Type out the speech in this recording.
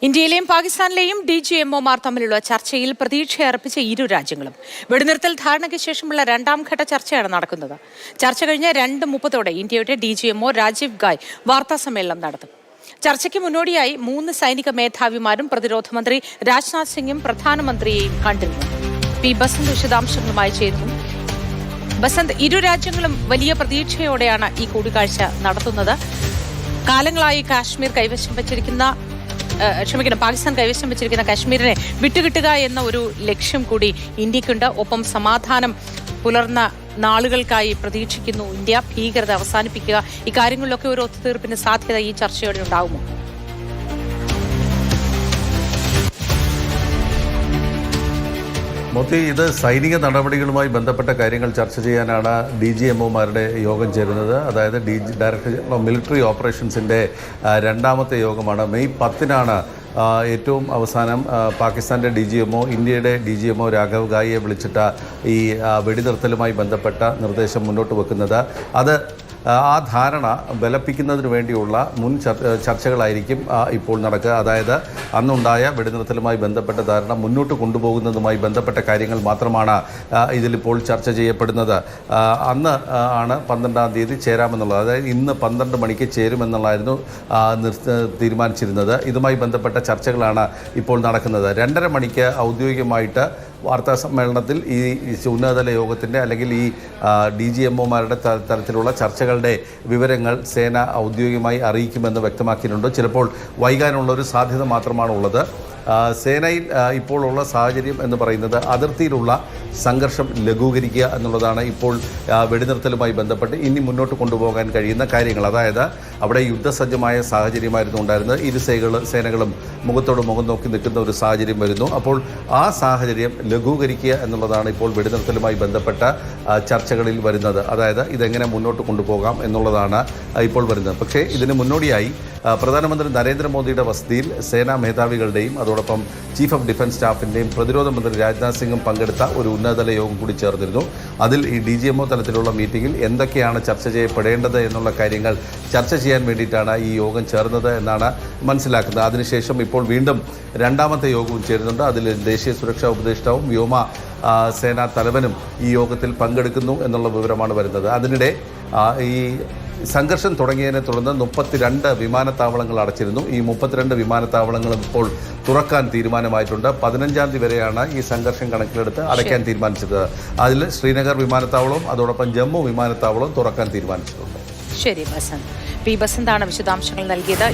ഇന്ത്യയിലെയും പാകിസ്ഥാനിലെയും DGMOമാർ തമ്മിലുള്ള ചർച്ചയിൽ പ്രതീക്ഷയർപ്പിച്ച ഇരു രാജ്യങ്ങളും വെടിനിർത്തൽ ധാരണയ്ക്ക് ശേഷമുള്ള രണ്ടാം ഘട്ട ചർച്ചയാണ് നടക്കുന്നത്. ചർച്ച കഴിഞ്ഞ് 2:30 ഇന്ത്യയുടെ DGMO രാജീവ് ഗായ് വാർത്താസമ്മേളനം നടത്തും. ചർച്ചയ്ക്ക് മുന്നോടിയായി 3 സൈനിക മേധാവിമാരും പ്രതിരോധ മന്ത്രി രാജ്നാഥ് സിംഗും പ്രധാനമന്ത്രിയെയും കണ്ടിരുന്നു. പി ബസന്ത് വിശദാംശങ്ങളുമായി ചേരുന്നു. ബസന്ത്, ഇരു രാജ്യങ്ങളും വലിയ പ്രതീക്ഷയോടെയാണ് ഈ കൂടിക്കാഴ്ച നടത്തുന്നത്. കാലങ്ങളായി പാകിസ്ഥാൻ കൈവശം വെച്ചിരിക്കുന്ന കാശ്മീരിനെ വിട്ടുകിട്ടുക എന്ന ഒരു ലക്ഷ്യം കൂടി ഇന്ത്യക്കുണ്ട്. ഒപ്പം സമാധാനം പുലർന്ന നാളുകൾക്കായി പ്രതീക്ഷിക്കുന്നു ഇന്ത്യ. ഭീകരത അവസാനിപ്പിക്കുക, ഇക്കാര്യങ്ങളിലൊക്കെ ഒരു ഒത്തുതീർപ്പിന് സാധ്യത ഈ ചർച്ചയോടെ ഉണ്ടാകുമോ? മോത്തി, ഇത് സൈനിക നടപടികളുമായി ബന്ധപ്പെട്ട കാര്യങ്ങൾ ചർച്ച ചെയ്യാനാണ് DGMOമാരുടെ യോഗം ചേരുന്നത്. അതായത് ഡയറക്ടർ ജനറൽ മിലിറ്ററി ഓപ്പറേഷൻസിൻ്റെ രണ്ടാമത്തെ യോഗമാണ്. മെയ് 10 ഏറ്റവും അവസാനം പാകിസ്ഥാൻ്റെ DGMO ഇന്ത്യയുടെ DGMO രാഘവ് ഗായിയെ വിളിച്ചിട്ട് ഈ വെടിനിർത്തലുമായി ബന്ധപ്പെട്ട നിർദ്ദേശം മുന്നോട്ട് വെക്കുന്നത്. അത് ആ ധാരണ ബലപ്പിക്കുന്നതിന് വേണ്ടിയുള്ള മുൻ ചർച്ചകളായിരിക്കും ഇപ്പോൾ നടക്കുക. അതായത് അന്നുണ്ടായ വെടിനിർത്തലുമായി ബന്ധപ്പെട്ട ധാരണ മുന്നോട്ട് കൊണ്ടുപോകുന്നതുമായി ബന്ധപ്പെട്ട കാര്യങ്ങൾ മാത്രമാണ് ഇതിലിപ്പോൾ ചർച്ച ചെയ്യപ്പെടുന്നത്. അന്ന് ആണ് 12-ാം തീയതി ചേരാമെന്നുള്ളത്. അതായത് ഇന്ന് 12 മണിക്ക് ചേരുമെന്നുള്ളതായിരുന്നു തീരുമാനിച്ചിരുന്നത്. ഇതുമായി ബന്ധപ്പെട്ട ചർച്ചകളാണ് ഇപ്പോൾ നടക്കുന്നത്. 2:30 മണിക്ക് ഔദ്യോഗികമായിട്ട് വാർത്താ സമ്മേളനത്തിൽ ഈ ഉന്നതതല യോഗത്തിൻ്റെ അല്ലെങ്കിൽ ഈ DGMOമാരുടെ തരത്തിലുള്ള ചർച്ചകളുടെ വിവരങ്ങൾ സേന ഔദ്യോഗികമായി അറിയിക്കുമെന്ന് വ്യക്തമാക്കിയിട്ടുണ്ട്. ചിലപ്പോൾ വൈകാനുള്ളൊരു സാധ്യത മാത്രമാണ് ഉള്ളത്. സേനയിൽ ഇപ്പോൾ ഉള്ള സാഹചര്യം എന്ന് പറയുന്നത് അതിർത്തിയിലുള്ള സംഘർഷം ലഘൂകരിക്കുക എന്നുള്ളതാണ് ഇപ്പോൾ വെടിനിർത്തലുമായി ബന്ധപ്പെട്ട് ഇനി മുന്നോട്ട് കൊണ്ടുപോകാൻ കഴിയുന്ന കാര്യങ്ങൾ. അതായത് അവിടെ യുദ്ധസജ്ജമായ സാഹചര്യമായിരുന്നു ഉണ്ടായിരുന്നത്. ഇരു സേനകളും മുഖത്തോട് മുഖം നോക്കി നിൽക്കുന്ന ഒരു സാഹചര്യം വരുന്നു. അപ്പോൾ ആ സാഹചര്യം ലഘൂകരിക്കുക എന്നുള്ളതാണ് ഇപ്പോൾ വെടിനിർത്തലുമായി ബന്ധപ്പെട്ട ചർച്ചകളിൽ വരുന്നത്. അതായത് ഇതെങ്ങനെ മുന്നോട്ട് കൊണ്ടുപോകാം എന്നുള്ളതാണ് ഇപ്പോൾ വരുന്നത്. പക്ഷേ ഇതിന് മുന്നോടിയായി പ്രധാനമന്ത്രി നരേന്ദ്രമോദിയുടെ വസതിയിൽ സേനാ മേധാവികളുടെയും അതോടൊപ്പം ചീഫ് ഓഫ് ഡിഫൻസ് സ്റ്റാഫിൻ്റെയും പ്രതിരോധ മന്ത്രി രാജ്നാഥ് സിംഗും പങ്കെടുത്ത ഒരു ഉന്നതതല യോഗം കൂടി ചേർന്നിരുന്നു. അതിൽ ഈ DGMO തലത്തിലുള്ള മീറ്റിംഗിൽ എന്തൊക്കെയാണ് ചർച്ച ചെയ്യപ്പെടേണ്ടത് എന്നുള്ള കാര്യങ്ങൾ ചർച്ച ചെയ്യാൻ വേണ്ടിയിട്ടാണ് ഈ യോഗം ചേർന്നത് എന്നാണ് മനസ്സിലാക്കുന്നത്. അതിനുശേഷം ഇപ്പോൾ വീണ്ടും രണ്ടാമത്തെ യോഗവും ചേരുന്നുണ്ട്. അതിൽ ദേശീയ സുരക്ഷാ ഉപദേഷ്ടാവും വ്യോമ സേനാ തലവനും ഈ യോഗത്തിൽ പങ്കെടുക്കുന്നു എന്നുള്ള വിവരമാണ് വരുന്നത്. അതിനിടെ ഈ സംഘർഷം തുടങ്ങിയതിനെ തുടർന്ന് 32 വിമാനത്താവളങ്ങൾ അടച്ചിരുന്നു. ഈ 32 വിമാനത്താവളങ്ങളും ഇപ്പോൾ തുറക്കാൻ തീരുമാനമായിട്ടുണ്ട്. 15-ാം തീയതി വരെയാണ് ഈ സംഘർഷം കണക്കിലെടുത്ത് അടയ്ക്കാൻ തീരുമാനിച്ചത്. അതിൽ ശ്രീനഗർ വിമാനത്താവളവും അതോടൊപ്പം ജമ്മു വിമാനത്താവളവും തുറക്കാൻ തീരുമാനിച്ചിട്ടുണ്ട്. ശരി ബസന്ത്. പി ബസന്താണ് വിശദാംശങ്ങൾ നൽകിയത്.